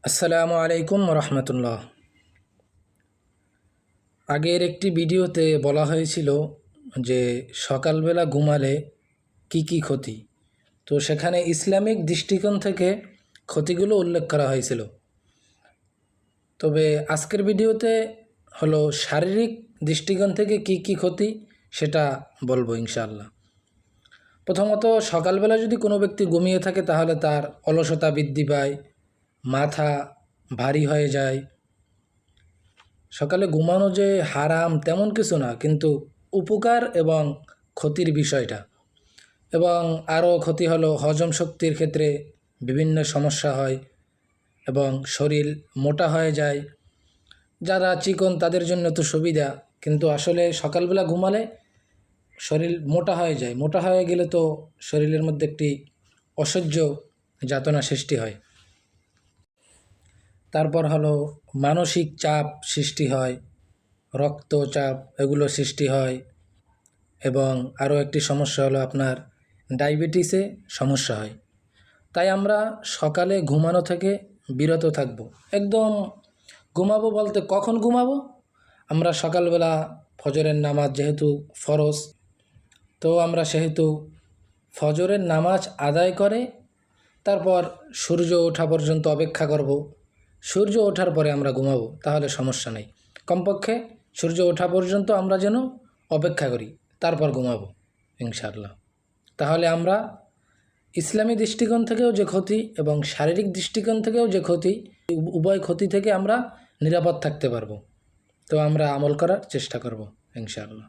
আসসালামু আলাইকুম রহমতুল্লাহ। আগের একটি ভিডিওতে বলা হয়েছিল যে সকালবেলা ঘুমালে কি কি ক্ষতি, তো সেখানে ইসলামিক দৃষ্টিকোণ থেকে ক্ষতিগুলো উল্লেখ করা হয়েছিল। তবে আজকের ভিডিওতে হলো শারীরিক দৃষ্টিকোণ থেকে কি কি ক্ষতি সেটা বলবো ইনশাআল্লাহ। প্রথমত, সকালবেলা যদি কোনো ব্যক্তি ঘুমিয়ে থাকে তাহলে তার অলসতা বৃদ্ধি পায়, মাথা ভারী হয়ে যায়। সকালে ঘুমানো যে হারাম তেমন কিছু না, কিন্তু উপকার এবং ক্ষতির বিষয়টা। এবং আরও ক্ষতি হলো হজম শক্তির ক্ষেত্রে বিভিন্ন সমস্যা হয় এবং শরীর মোটা হয়ে যায়। যারা চিকন তাদের জন্য তো সুবিধা, কিন্তু আসলে সকালবেলা ঘুমালে শরীর মোটা হয়ে যায়। মোটা হয়ে গেলে তো শরীরের মধ্যে একটি অসহ্য যাতনা সৃষ্টি হয়। তারপর হলো মানসিক চাপ সৃষ্টি হয়, রক্তচাপ এগুলো সৃষ্টি হয়। এবং আরও একটি সমস্যা হলো আপনার ডায়াবেটিসে সমস্যা হয়। তাই আমরা সকালে ঘুমানো থেকে বিরত থাকব। একদম ঘুমাবো বলতে কখন ঘুমাবো? আমরা সকালবেলা ফজরের নামাজ যেহেতু ফরজ, তো আমরা সেহেতু ফজরের নামাজ আদায় করে তারপর সূর্য ওঠা পর্যন্ত অপেক্ষা করব। সূর্য ওঠার পরে আমরা ঘুমাবো, তাহলে সমস্যা নেই। কমপক্ষে সূর্য ওঠা পর্যন্ত আমরা যেন অপেক্ষা করি, তারপর ঘুমাবো ইনশাআল্লাহ। তাহলে আমরা ইসলামী দৃষ্টিকোণ থেকেও যে ক্ষতি এবং শারীরিক দৃষ্টিকোণ থেকেও যে ক্ষতি, উভয় ক্ষতি থেকে আমরা নিরাপদ থাকতে পারবো। তো আমরা আমল করার চেষ্টা করব ইনশাআল্লাহ।